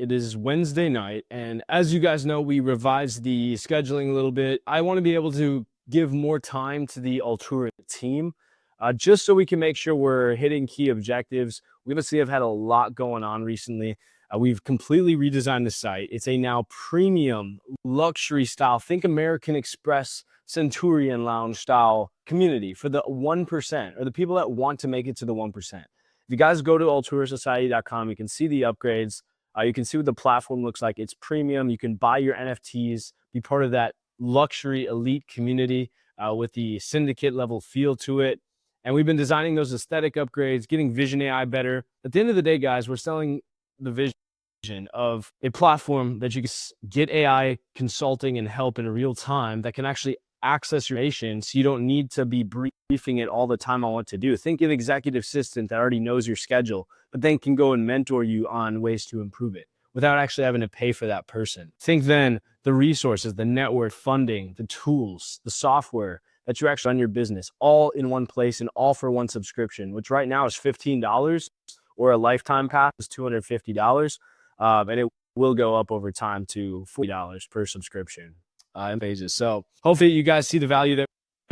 It is Wednesday night, and as you guys know, we revised the scheduling a little bit. I want to be able to give more time to the Altura team, just so we can make sure we're hitting key objectives. We obviously have had a lot going on recently. We've completely redesigned the site. It's a now premium luxury style. Think American Express Centurion Lounge style community for the 1% or the people that want to make it to the 1%. If you guys go to alturasociety.com, you can see the upgrades. You can see what the platform looks like. It's premium. You can buy your NFTs, be part of that luxury elite community with the syndicate level feel to it. And we've been designing those aesthetic upgrades, getting Vision AI better. At the end of the day, guys, we're selling the vision of a platform that you can get AI consulting and help in real time that can actually access your information, so you don't need to be briefing it all the time on what to do. Think of an executive assistant that already knows your schedule, but then can go and mentor you on ways to improve it without actually having to pay for that person. Think then the resources, the network funding, the tools, the software that you actually run your business all in one place and all for one subscription, which right now is $15, or a lifetime pass is $250. And it will go up over time to $40 per subscription in phases. So hopefully you guys see the value there.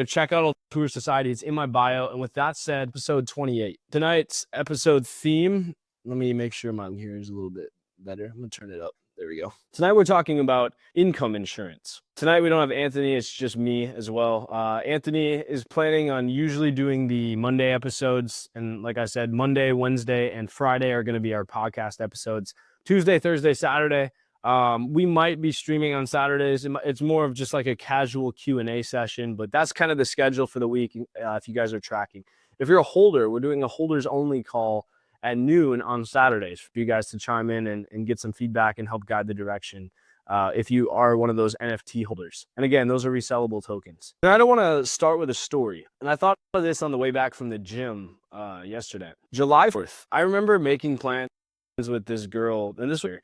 Check out Altura Society. It's in my bio. And with that said, episode 28. Tonight's episode theme, let me make sure my here is a little bit better. I'm going to turn it up. There we go. Tonight we're talking about income insurance. Tonight we don't have Anthony. It's just me as well. Anthony is planning on usually doing the Monday episodes. And like I said, Monday, Wednesday, and Friday are going to be our podcast episodes. Tuesday, Thursday, Saturday. We might be streaming on Saturdays. It's more of just like a casual Q&A session, but that's kind of the schedule for the week if you guys are tracking. If you're a holder, we're doing a holders only call at noon on Saturdays for you guys to chime in and get some feedback and help guide the direction if you are one of those NFT holders. And again, those are resellable tokens. And I don't want to start with a story. And I thought of this on the way back from the gym yesterday. July 4th, I remember making plans with this girl, and this was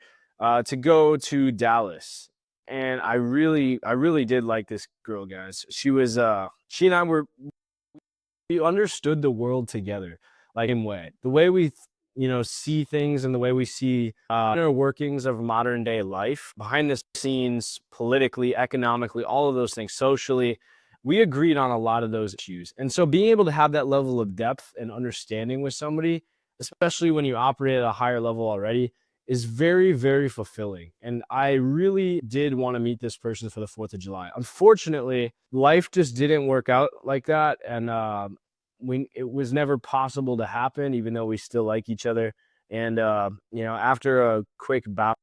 to go to Dallas. And I really did like this girl, guys. She and I we understood the world together, like in way. The way we see things and the way we see inner workings of modern day life, behind the scenes, politically, economically, all of those things, socially, we agreed on a lot of those issues. And so being able to have that level of depth and understanding with somebody, especially when you operate at a higher level already, is very, very fulfilling. And I really did want to meet this person for the 4th of July. Unfortunately, life just didn't work out like that. And it was never possible to happen, even though we still like each other. And, after a quick bow,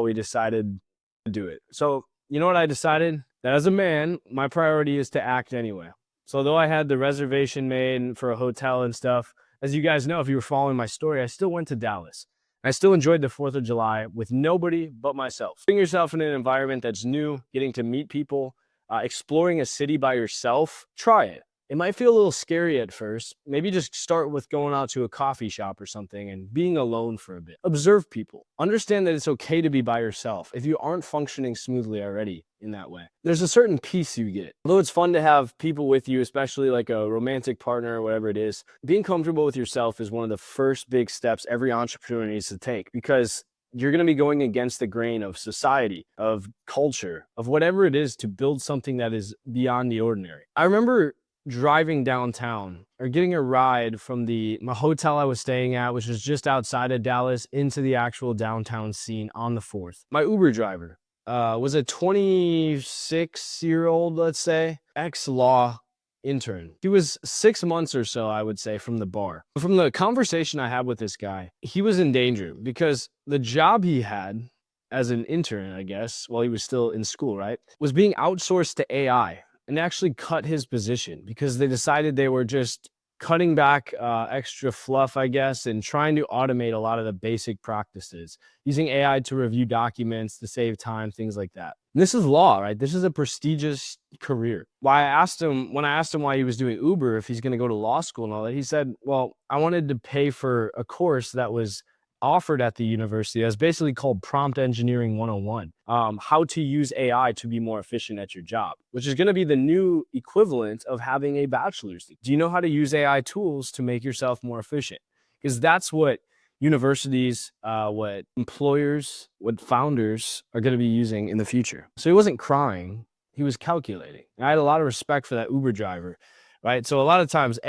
we decided to do it. So, you know what I decided? That as a man, my priority is to act anyway. So though I had the reservation made for a hotel and stuff, as you guys know, if you were following my story, I still went to Dallas. I still enjoyed the 4th of July with nobody but myself. Putting yourself in an environment that's new, getting to meet people, exploring a city by yourself, try it. It might feel a little scary at first. Maybe just start with going out to a coffee shop or something and being alone for a bit. Observe people. Understand that it's okay to be by yourself if you aren't functioning smoothly already in that way. There's a certain peace you get. Although it's fun to have people with you, especially like a romantic partner or whatever it is, being comfortable with yourself is one of the first big steps every entrepreneur needs to take, because you're going to be going against the grain of society, of culture, of whatever it is to build something that is beyond the ordinary. I remember driving downtown or getting a ride from my hotel I was staying at, which was just outside of Dallas, into the actual downtown scene on the 4th. My Uber driver was a 26-year-old, let's say, ex-law intern. He was 6 months or so, I would say, from the bar. From the conversation I had with this guy, he was in danger because the job he had as an intern, I guess, while he was still in school, right, was being outsourced to AI. And actually cut his position because they decided they were just cutting back extra fluff, I guess, and trying to automate a lot of the basic practices, using AI to review documents, to save time, things like that. And this is law, right? This is a prestigious career. When I asked him why he was doing Uber, if he's going to go to law school and all that, he said, well, I wanted to pay for a course that was offered at the university that's basically called Prompt Engineering 101, how to use AI to be more efficient at your job, which is going to be the new equivalent of having a bachelor's degree. Do you know how to use AI tools to make yourself more efficient? Because that's what universities, what employers, what founders are going to be using in the future. So he wasn't crying, he was calculating. And I had a lot of respect for that Uber driver, right? So a lot of times,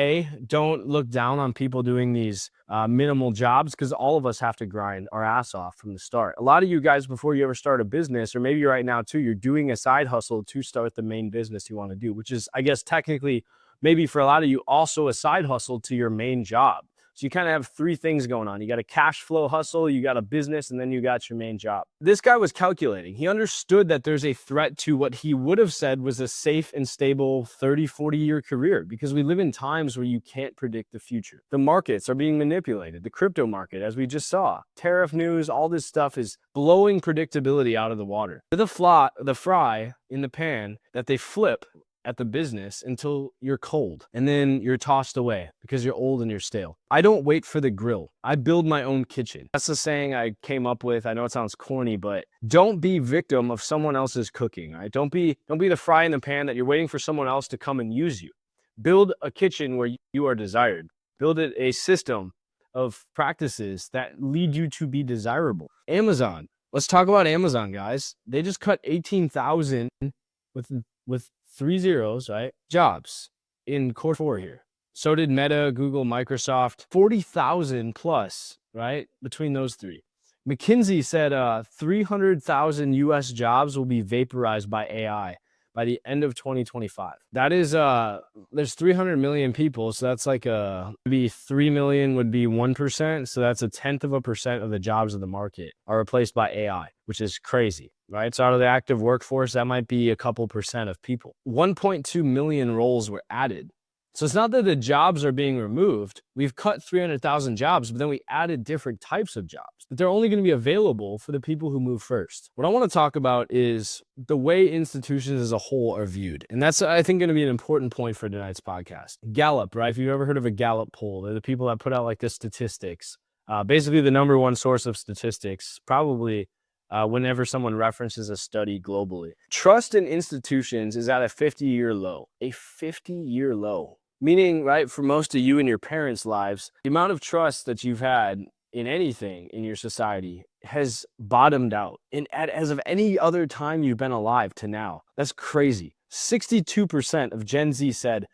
don't look down on people doing these minimal jobs, because all of us have to grind our ass off from the start. A lot of you guys, before you ever start a business, or maybe right now too, you're doing a side hustle to start the main business you want to do, which is, I guess, technically, maybe for a lot of you, also a side hustle to your main job. So you kind of have three things going on. You got a cash flow hustle, you got a business, and then you got your main job. This guy was calculating. He understood that there's a threat to what he would have said was a safe and stable 30, 40-year career, because we live in times where you can't predict the future. The markets are being manipulated. The crypto market, as we just saw, tariff news, all this stuff is blowing predictability out of the water. The fry in the pan that they flip at the business until you're cold, and then you're tossed away because you're old and you're stale. I don't wait for the grill. I build my own kitchen. That's the saying I came up with. I know it sounds corny, but don't be victim of someone else's cooking, right? Don't be the fry in the pan that you're waiting for someone else to come and use you. Build a kitchen where you are desired. Build a system of practices that lead you to be desirable. Amazon. Let's talk about Amazon, guys. They just cut 18,000 with 3 zeros, right? Jobs in quarter 4 here. So did Meta, Google, Microsoft, 40,000 plus, right? Between those three. McKinsey said 300,000 US jobs will be vaporized by AI by the end of 2025. That is, there's 300 million people. So that's like maybe 3 million would be 1%. So that's 0.1% of the jobs of the market are replaced by AI, which is crazy, right? So out of the active workforce, that might be a couple percent of people. 1.2 million roles were added. So it's not that the jobs are being removed. We've cut 300,000 jobs, but then we added different types of jobs, but they're only going to be available for the people who move first. What I want to talk about is the way institutions as a whole are viewed. And that's, I think, going to be an important point for tonight's podcast. Gallup, right? If you've ever heard of a Gallup poll, they're the people that put out like the statistics. Basically the number one source of statistics, probably whenever someone references a study globally. Trust in institutions is at a 50-year low. A 50-year low. Meaning, right, for most of you in your parents' lives, the amount of trust that you've had in anything in your society has bottomed out. And as of any other time you've been alive to now, that's crazy. 62% of Gen Z said,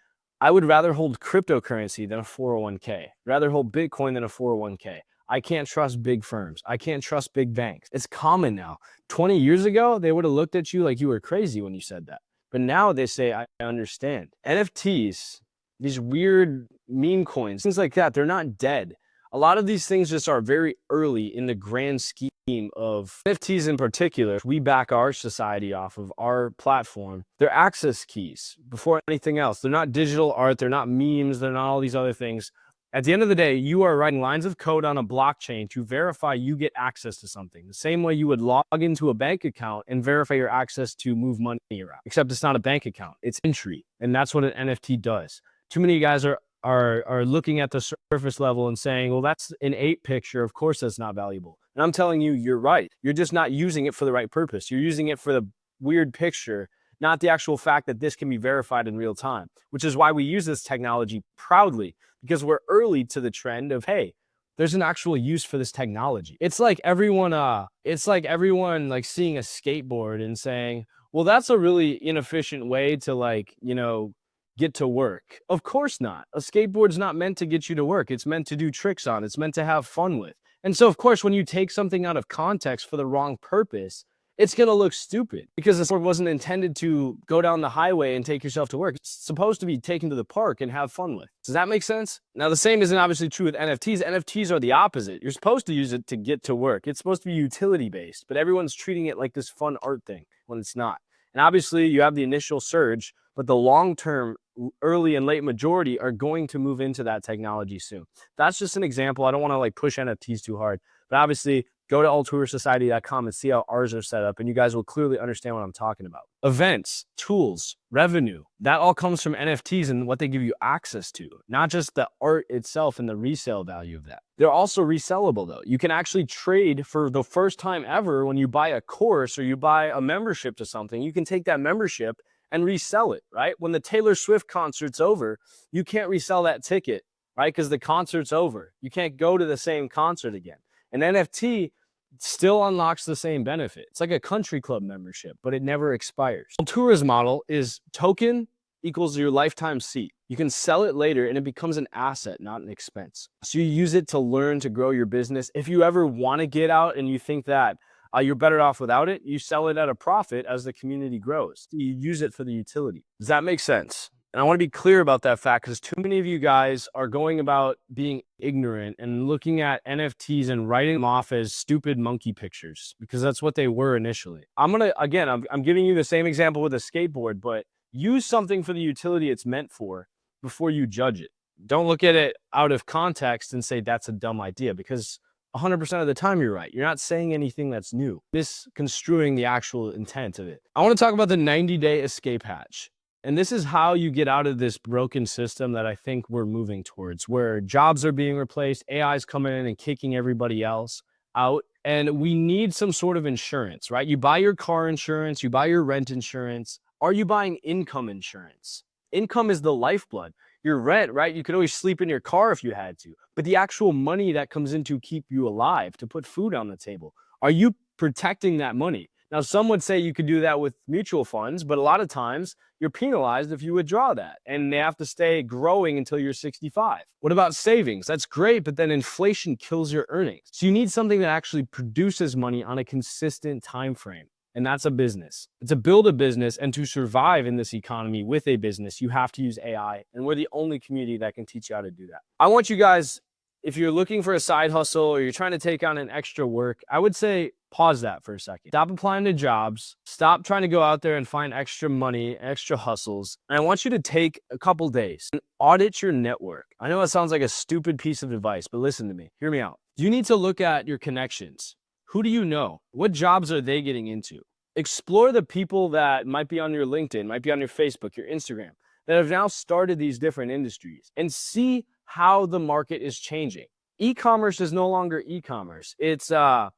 I would rather hold cryptocurrency than a 401k, rather hold Bitcoin than a 401k. I can't trust big firms. I can't trust big banks. It's common now. 20 years ago, they would have looked at you like you were crazy when you said that. But now they say, I understand. NFTs, these weird meme coins, things like that, they're not dead. A lot of these things just are very early in the grand scheme of NFTs in particular. We back our society off of our platform. They're access keys before anything else. They're not digital art. They're not memes. They're not all these other things. At the end of the day, you are writing lines of code on a blockchain to verify you get access to something. The same way you would log into a bank account and verify your access to move money around. Except it's not a bank account. It's entry. And that's what an NFT does. Too many guys are looking at the surface level and saying, well, that's an ape picture. Of course, that's not valuable. And I'm telling you, you're right. You're just not using it for the right purpose. You're using it for the weird picture, not the actual fact that this can be verified in real time, which is why we use this technology proudly, because we're early to the trend of, hey, there's an actual use for this technology. It's like everyone like seeing a skateboard and saying, well, that's a really inefficient way to get to work. Of course not. A skateboard's not meant to get you to work. It's meant to do tricks on. It's meant to have fun with. And so, of course, when you take something out of context for the wrong purpose, it's going to look stupid, because the sport wasn't intended to go down the highway and take yourself to work. It's supposed to be taken to the park and have fun with. Does that make sense? Now, the same isn't obviously true with NFTs. NFTs are the opposite. You're supposed to use it to get to work. It's supposed to be utility-based, but everyone's treating it like this fun art thing when it's not. And obviously, you have the initial surge, but the long-term, early and late majority are going to move into that technology soon. That's just an example. I don't want to push NFTs too hard, but obviously go to altuversociety.com and see how ours are set up, and you guys will clearly understand what I'm talking about. Events, tools, revenue, that all comes from NFTs and what they give you access to, not just the art itself and the resale value of that. They're also resellable though. You can actually trade for the first time ever when you buy a course or you buy a membership to something. You can take that membership and resell it, right? When the Taylor Swift concert's over, you can't resell that ticket right? Because the concert's over. You can't go to the same concert again. An NFT still unlocks the same benefit. It's like a country club membership, but it never expires. Altura's model is token equals your lifetime seat. You can sell it later and it becomes an asset, not an expense. So you use it to learn to grow your business. If you ever want to get out and you think that you're better off without it, you sell it at a profit as the community grows. You use it for the utility. Does that make sense? And I want to be clear about that fact because too many of you guys are going about being ignorant and looking at NFTs and writing them off as stupid monkey pictures because that's what they were initially. I'm giving you the same example with a skateboard, but use something for the utility it's meant for before you judge it. Don't look at it out of context and say that's a dumb idea because 100% of the time you're right. You're not saying anything that's new, misconstruing the actual intent of it. I want to talk about the 90-day escape hatch. And this is how you get out of this broken system that I think we're moving towards, where jobs are being replaced, AI is coming in and kicking everybody else out. And we need some sort of insurance, right? You buy your car insurance, you buy your rent insurance. Are you buying income insurance? Income is the lifeblood. Your rent, right? You could always sleep in your car if you had to. But the actual money that comes in to keep you alive, to put food on the table, are you protecting that money? Now, some would say you could do that with mutual funds, but a lot of times you're penalized if you withdraw that and they have to stay growing until you're 65. What about savings? That's great, but then inflation kills your earnings. So you need something that actually produces money on a consistent time frame. And that's a business. To build a business and to survive in this economy with a business, you have to use AI. And we're the only community that can teach you how to do that. I want you guys, if you're looking for a side hustle or you're trying to take on an extra work, I would say pause that for a second. Stop applying to jobs. Stop trying to go out there and find extra money, extra hustles. And I want you to take a couple days and audit your network. I know it sounds like a stupid piece of advice, but listen to me. Hear me out. You need to look at your connections. Who do you know? What jobs are they getting into? Explore the people that might be on your LinkedIn, might be on your Facebook, your Instagram, that have now started these different industries and see how the market is changing. E-commerce is no longer e-commerce. It's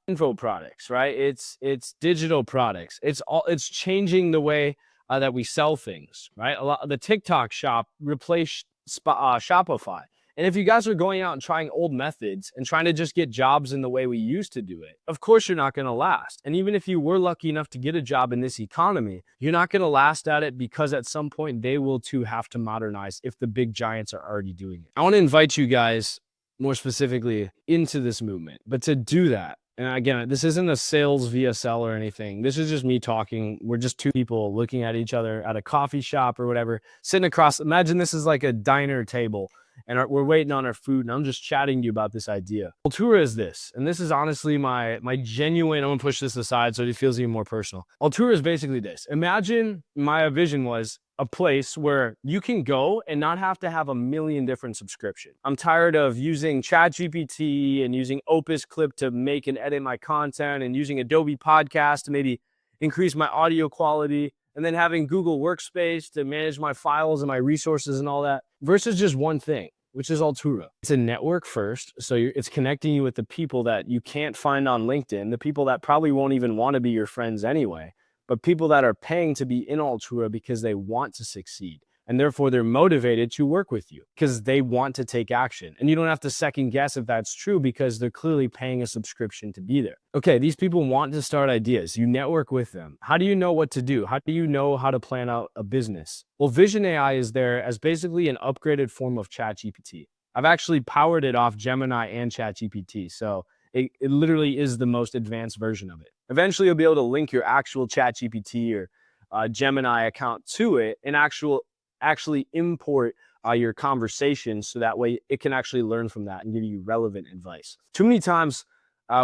info products, right? It's digital products. It's changing the way that we sell things, right? The TikTok shop replaced Shopify. And if you guys are going out and trying old methods and trying to just get jobs in the way we used to do it, of course you're not going to last. And even if you were lucky enough to get a job in this economy, you're not going to last at it because at some point they will too have to modernize if the big giants are already doing it. I want to invite you guys more specifically into this movement, but to do that, and again, this isn't a sales VSL or anything. This is just me talking. We're just two people looking at each other at a coffee shop or whatever, sitting across. Imagine this is like a diner table and we're waiting on our food and I'm just chatting to you about this idea. Altura is this, and this is honestly my genuine, I'm gonna push this aside so it feels even more personal. Altura is basically this. Imagine my vision was a place where you can go and not have to have a million different subscriptions. I'm tired of using ChatGPT and using Opus Clip to make and edit my content and using Adobe Podcast to maybe increase my audio quality, and then having Google Workspace to manage my files and my resources and all that, versus just one thing, which is Altura. It's a network first, so it's connecting you with the people that you can't find on LinkedIn, the people that probably won't even want to be your friends anyway, but people that are paying to be in Altura because they want to succeed. And therefore, they're motivated to work with you because they want to take action. And you don't have to second guess if that's true because they're clearly paying a subscription to be there. Okay, these people want to start ideas. You network with them. How do you know what to do? How do you know how to plan out a business? Well, Vision AI is there as basically an upgraded form of ChatGPT. I've actually powered it off Gemini and ChatGPT. So it literally is the most advanced version of it. Eventually, you'll be able to link your actual ChatGPT or Gemini account to it and actually import your conversations so that way it can actually learn from that and give you relevant advice. Too many times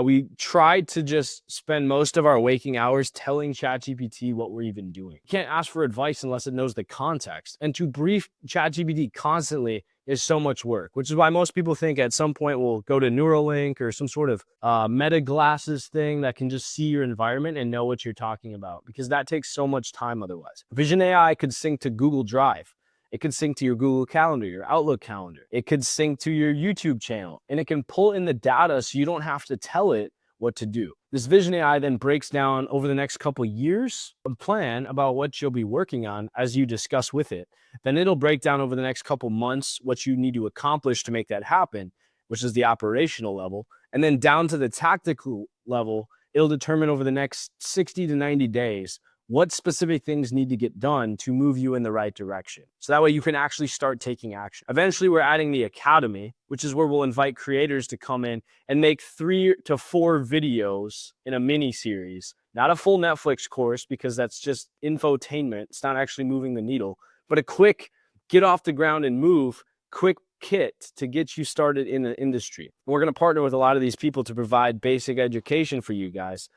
we try to just spend most of our waking hours telling ChatGPT what we're even doing. You can't ask for advice unless it knows the context. And to brief ChatGPT constantly is so much work, which is why most people think at some point we'll go to Neuralink or some sort of meta glasses thing that can just see your environment and know what you're talking about, because that takes so much time otherwise. Vision AI could sync to Google Drive. It could sync to your Google Calendar, your Outlook calendar. It could sync to your YouTube channel, and it can pull in the data so you don't have to tell it what to do. This Vision AI then breaks down over the next couple years a plan about what you'll be working on as you discuss with it. Then it'll break down over the next couple months what you need to accomplish to make that happen, which is the operational level. And then down to the tactical level, it'll determine over the next 60 to 90 days what specific things need to get done to move you in the right direction. So that way you can actually start taking action. Eventually, we're adding the academy, which is where we'll invite creators to come in and make 3 to 4 videos in a mini series. Not a full Netflix course because that's just infotainment. It's not actually moving the needle, but a quick get off the ground and move, quick kit to get you started in the industry. We're going to partner with a lot of these people to provide basic education for you guys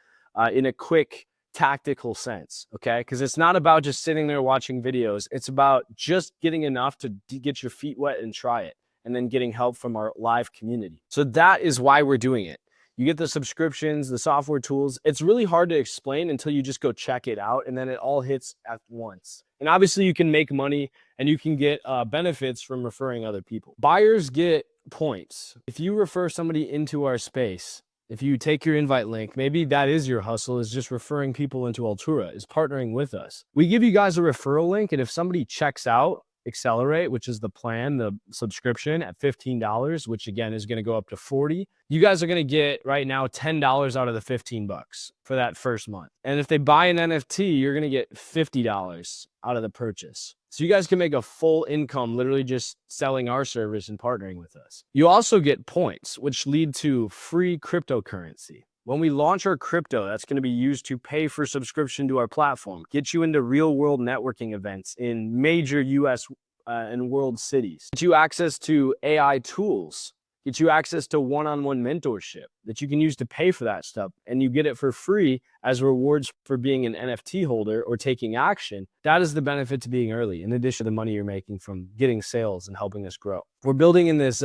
in a quick tactical sense, okay? Because it's not about just sitting there watching videos. It's about just getting enough to get your feet wet and try it, and then getting help from our live community. So that is why we're doing it. You get the subscriptions, the software tools. It's really hard to explain until you just go check it out, and then it all hits at once. And obviously you can make money and you can get benefits from referring other people. Buyers get points. If you refer somebody into our space, if you take your invite link, maybe that is your hustle, is just referring people into Altura, is partnering with us. We give you guys a referral link, and if somebody checks out Accelerate, which is the plan, the subscription at $15, which again is going to go up to $40, you guys are going to get right now $10 out of the $15 for that first month. And if they buy an NFT, you're going to get $50 out of the purchase. So you guys can make a full income literally just selling our service and partnering with us. You also get points, which lead to free cryptocurrency. When we launch our crypto, that's going to be used to pay for subscription to our platform, get you into real world networking events in major US and world cities, get you access to AI tools, get you access to one-on-one mentorship that you can use to pay for that stuff. And you get it for free as rewards for being an NFT holder or taking action. That is the benefit to being early, in addition to the money you're making from getting sales and helping us grow. We're building in this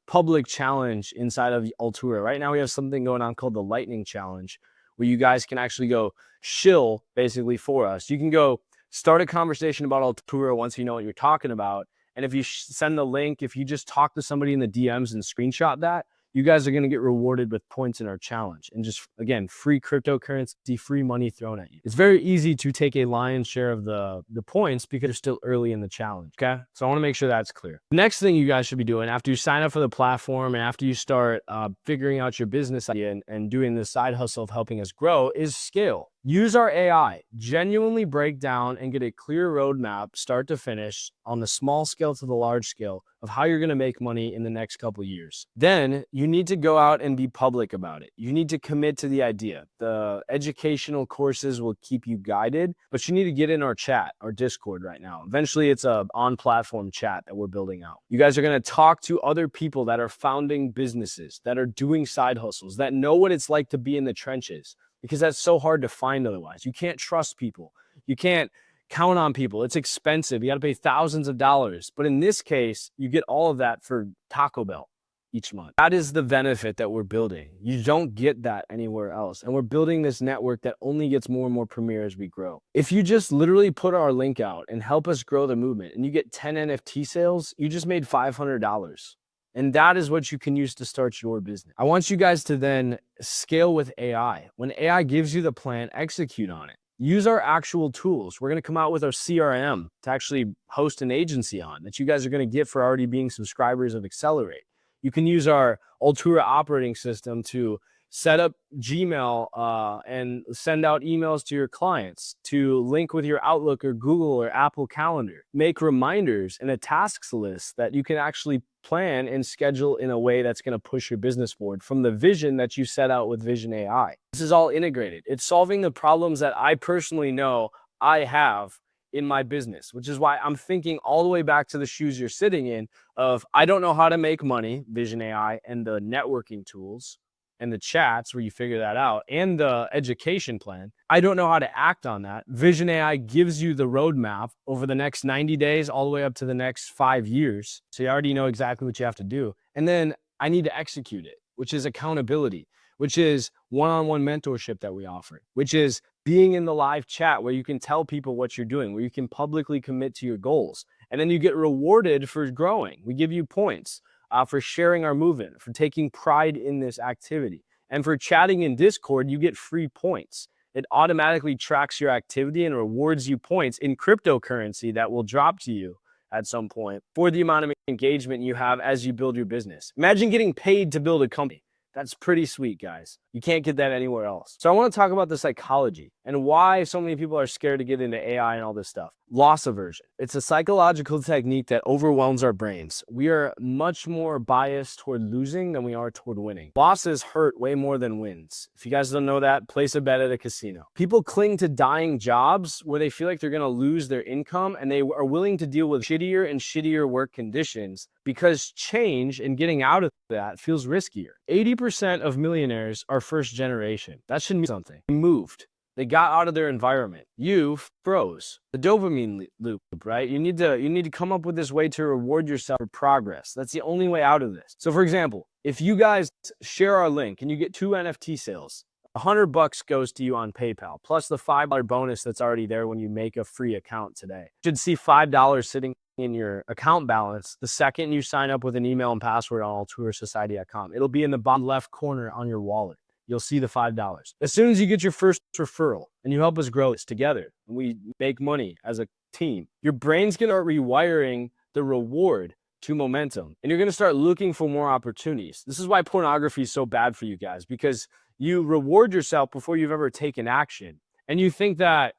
public challenge inside of Altura. Right now we have something going on called the Lightning Challenge, where you guys can actually go shill basically for us. You can go start a conversation about Altura once you know what you're talking about. And if you send the link, if you just talk to somebody in the DMs and screenshot that, you guys are going to get rewarded with points in our challenge. And just, again, free cryptocurrency, free money thrown at you. It's very easy to take a lion's share of the points because you're still early in the challenge, okay? So I want to make sure that's clear. The next thing you guys should be doing after you sign up for the platform and after you start figuring out your business idea and doing the side hustle of helping us grow is scale. Use our AI, genuinely break down and get a clear roadmap, start to finish, on the small scale to the large scale of how you're going to make money in the next couple of years. Then you need to go out and be public about it. You need to commit to the idea. The educational courses will keep you guided, but you need to get in our chat, our Discord right now. Eventually it's a on-platform chat that we're building out. You guys are going to talk to other people that are founding businesses, that are doing side hustles, that know what it's like to be in the trenches, because that's so hard to find otherwise. You can't trust people. You can't count on people. It's expensive. You got to pay thousands of dollars. But in this case, you get all of that for Taco Bell each month. That is the benefit that we're building. You don't get that anywhere else. And we're building this network that only gets more and more premier as we grow. If you just literally put our link out and help us grow the movement and you get 10 NFT sales, you just made $500. And that is what you can use to start your business. I want you guys to then scale with AI. When AI gives you the plan, execute on it. Use our actual tools. We're going to come out with our CRM to actually host an agency on that you guys are going to get for already being subscribers of Accelerate. You can use our Altura operating system to set up Gmail and send out emails to your clients, to link with your Outlook or Google or Apple Calendar, make reminders and a tasks list that you can actually plan and schedule in a way that's going to push your business forward from the vision that you set out with Vision AI. This is all integrated. It's solving the problems that I personally know I have in my business, which is why I'm thinking all the way back to the shoes you're sitting in of, I don't know how to make money, Vision AI and the networking tools and the chats where you figure that out, and the education plan. I don't know how to act on that. Vision AI gives you the roadmap over the next 90 days, all the way up to the next 5 years. So you already know exactly what you have to do. And then I need to execute it, which is accountability, which is one-on-one mentorship that we offer, which is being in the live chat where you can tell people what you're doing, where you can publicly commit to your goals. And then you get rewarded for growing. We give you points for sharing our movement, for taking pride in this activity. And for chatting in Discord, you get free points. It automatically tracks your activity and rewards you points in cryptocurrency that will drop to you at some point for the amount of engagement you have as you build your business. Imagine getting paid to build a company. That's pretty sweet, guys. You can't get that anywhere else. So I want to talk about the psychology and why so many people are scared to get into AI and all this stuff. Loss aversion. It's a psychological technique that overwhelms our brains. We are much more biased toward losing than we are toward winning. Losses hurt way more than wins. If you guys don't know that, place a bet at a casino. People cling to dying jobs where they feel like they're going to lose their income, and they are willing to deal with shittier and shittier work conditions because change and getting out of that feels riskier. 80% of millionaires are first generation. That should mean something. They moved. They got out of their environment. You froze. The dopamine loop, right? You need to come up with this way to reward yourself for progress. That's the only way out of this. So for example, if you guys share our link and you get 2 NFT sales, $100 goes to you on PayPal, plus the $5 bonus that's already there when you make a free account today. You should see $5 sitting in your account balance the second you sign up with an email and password on alturasociety.com. It'll be in the bottom left corner on your wallet. You'll see the $5. As soon as you get your first referral and you help us grow this together, and we make money as a team, your brain's going to start rewiring the reward to momentum, and you're going to start looking for more opportunities. This is why pornography is so bad for you guys, because you reward yourself before you've ever taken action. And you think that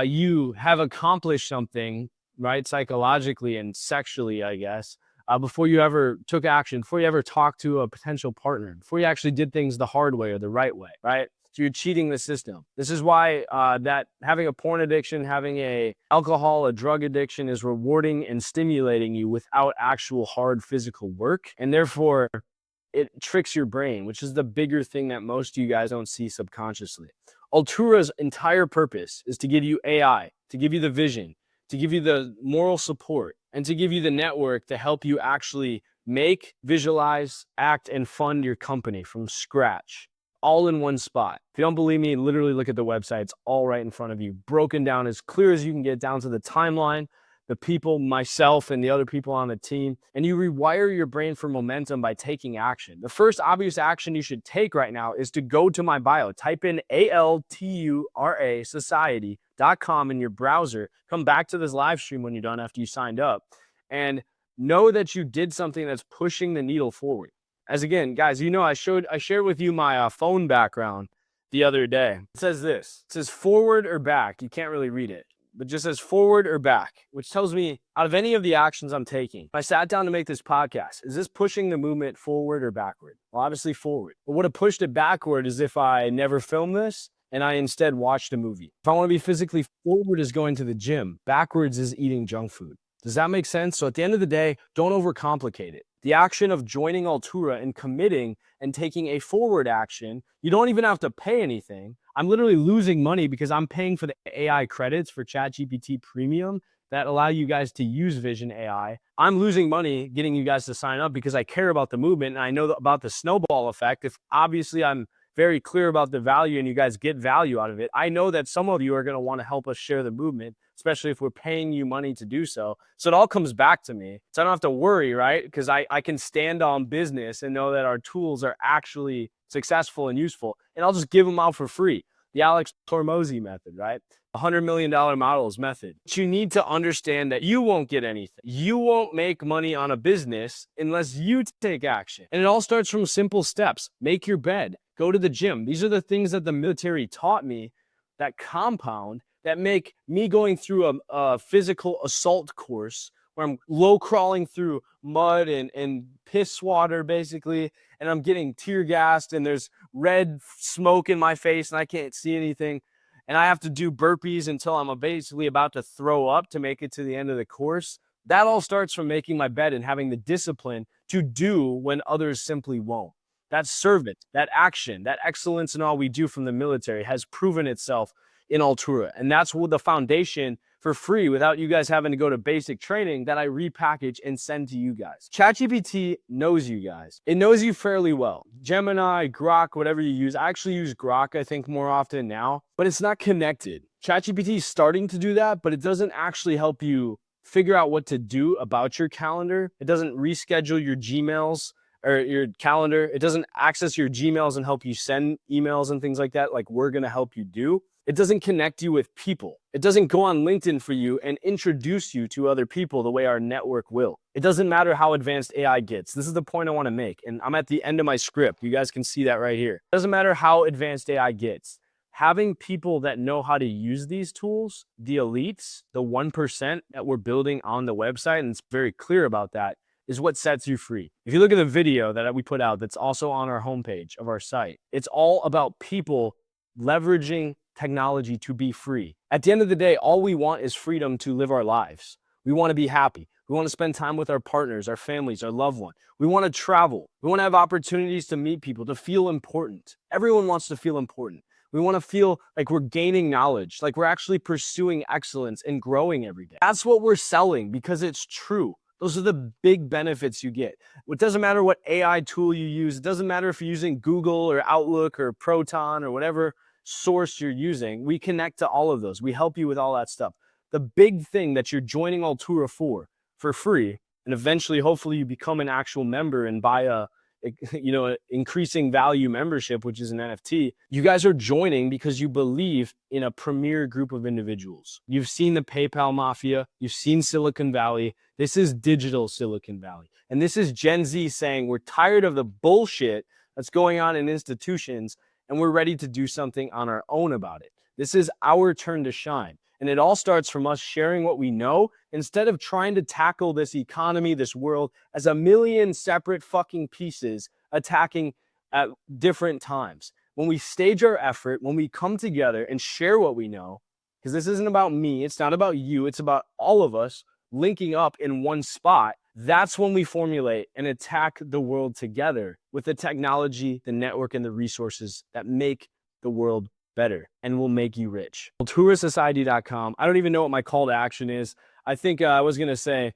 you have accomplished something, right, psychologically and sexually, I guess, before you ever took action, before you ever talked to a potential partner, before you actually did things the hard way or the right way, right? So you're cheating the system. This is why that having a porn addiction, having a alcohol, a drug addiction is rewarding and stimulating you without actual hard physical work. And therefore, it tricks your brain, which is the bigger thing that most of you guys don't see subconsciously. Altura's entire purpose is to give you AI, to give you the vision, to give you the moral support, and to give you the network to help you actually make, visualize, act, and fund your company from scratch, all in one spot. If you don't believe me, literally look at the website. It's all right in front of you, broken down as clear as you can get, down to the timeline, the people, myself, and the other people on the team. And you rewire your brain for momentum by taking action. The first obvious action you should take right now is to go to my bio. Type in ALTURA society.com in your browser. Come back to this live stream when you're done after you signed up. And know that you did something that's pushing the needle forward. As again, guys, you know, I shared with you my phone background the other day. It says this. It says forward or back. You can't really read it, but just says forward or back, which tells me out of any of the actions I'm taking, I sat down to make this podcast, is this pushing the movement forward or backward? Well, obviously forward. But what have pushed it backward is if I never filmed this and I instead watched a movie. If I want to be physically forward is going to the gym. Backwards is eating junk food. Does that make sense? So at the end of the day, don't overcomplicate it. The action of joining Altura and committing and taking a forward action, you don't even have to pay anything. I'm literally losing money because I'm paying for the AI credits for ChatGPT Premium that allow you guys to use Vision AI. I'm losing money getting you guys to sign up because I care about the movement and I know about the snowball effect. If obviously I'm very clear about the value and you guys get value out of it, I know that some of you are going to want to help us share the movement, especially if we're paying you money to do so. So it all comes back to me. So I don't have to worry, right? Because I can stand on business and know that our tools are actually successful and useful. And I'll just give them out for free. The Alex Tormozy method, right? $100 million models method. But you need to understand that you won't get anything. You won't make money on a business unless you take action. And it all starts from simple steps. Make your bed. Go to the gym. These are the things that the military taught me that compound, that make me going through a physical assault course where I'm low crawling through mud and piss water basically, and I'm getting tear gassed and there's red smoke in my face and I can't see anything. And I have to do burpees until I'm basically about to throw up to make it to the end of the course. That all starts from making my bed and having the discipline to do when others simply won't. That servant, that action, that excellence in all we do from the military has proven itself in Altura. And that's what the foundation for free without you guys having to go to basic training that I repackage and send to you guys. ChatGPT knows you guys. It knows you fairly well. Gemini, Grok, whatever you use. I actually use Grok, I think, more often now, but it's not connected. ChatGPT is starting to do that, but it doesn't actually help you figure out what to do about your calendar. It doesn't reschedule your Gmails or your calendar. It doesn't access your Gmails and help you send emails and things like that, like we're going to help you do. It doesn't connect you with people. It doesn't go on LinkedIn for you and introduce you to other people the way our network will. It doesn't matter how advanced AI gets. This is the point I want to make. And I'm at the end of my script. You guys can see that right here. It doesn't matter how advanced AI gets. Having people that know how to use these tools, the elites, the 1% that we're building on the website, and it's very clear about that, is what sets you free. If you look at the video that we put out that's also on our homepage of our site, it's all about people leveraging technology to be free. At the end of the day, all we want is freedom to live our lives. We want to be happy. We want to spend time with our partners, our families, our loved one. We want to travel. We want to have opportunities to meet people, to feel important. Everyone wants to feel important. We want to feel like we're gaining knowledge, like we're actually pursuing excellence and growing every day. That's what we're selling because it's true. Those are the big benefits you get. It doesn't matter what AI tool you use. It doesn't matter if you're using Google or Outlook or Proton or whatever source you're using. We connect to all of those. We help you with all that stuff. The big thing that you're joining Altura for free, and eventually, hopefully, you become an actual member and buy a increasing value membership, which is an NFT. You guys are joining because you believe in a premier group of individuals. You've seen the PayPal mafia. You've seen Silicon Valley. This is digital Silicon Valley. And this is Gen Z saying we're tired of the bullshit that's going on in institutions and we're ready to do something on our own about it. This is our turn to shine. And it all starts from us sharing what we know instead of trying to tackle this economy, this world as a million separate fucking pieces attacking at different times. When we stage our effort, when we come together and share what we know, because this isn't about me, it's not about you, it's about all of us linking up in one spot, that's when we formulate and attack the world together with the technology, the network, and the resources that make the world better and will make you rich. Alturasociety.com. I don't even know what my call to action is. I think I was going to say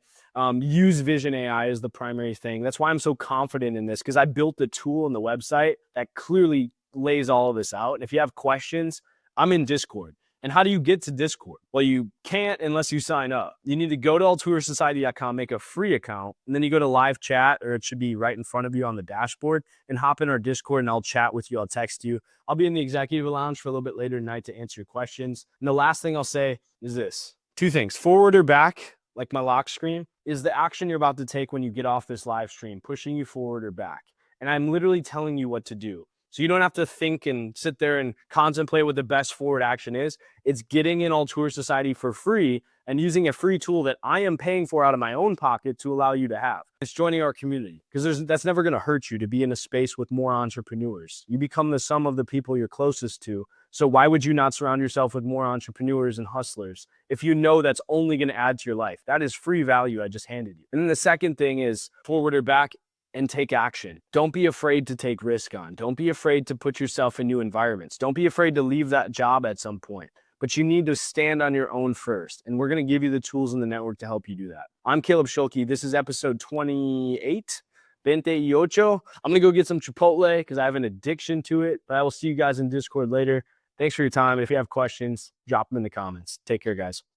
use Vision AI is the primary thing. That's why I'm so confident in this, because I built the tool and the website that clearly lays all of this out. And if you have questions, I'm in Discord. And how do you get to Discord? Well, you can't unless you sign up. You need to go to alturasociety.com, make a free account, and then you go to live chat, or it should be right in front of you on the dashboard, and hop in our Discord, and I'll chat with you. I'll text you. I'll be in the executive lounge for a little bit later tonight to answer your questions. And the last thing I'll say is this. Two things. Forward or back, like my lock screen, is the action you're about to take when you get off this live stream, pushing you forward or back. And I'm literally telling you what to do. So you don't have to think and sit there and contemplate what the best forward action is. It's getting in Altura Society for free and using a free tool that I am paying for out of my own pocket to allow you to have. It's joining our community, because that's never going to hurt you to be in a space with more entrepreneurs. You become the sum of the people you're closest to. So why would you not surround yourself with more entrepreneurs and hustlers if you know that's only going to add to your life? That is free value I just handed you. And then the second thing is forward or back, and take action. Don't be afraid to take risk on. Don't be afraid to put yourself in new environments. Don't be afraid to leave that job at some point. But you need to stand on your own first. And we're going to give you the tools in the network to help you do that. I'm Caleb Schulke. This is episode 28. 28. I'm going to go get some Chipotle because I have an addiction to it. But I will see you guys in Discord later. Thanks for your time. If you have questions, drop them in the comments. Take care, guys.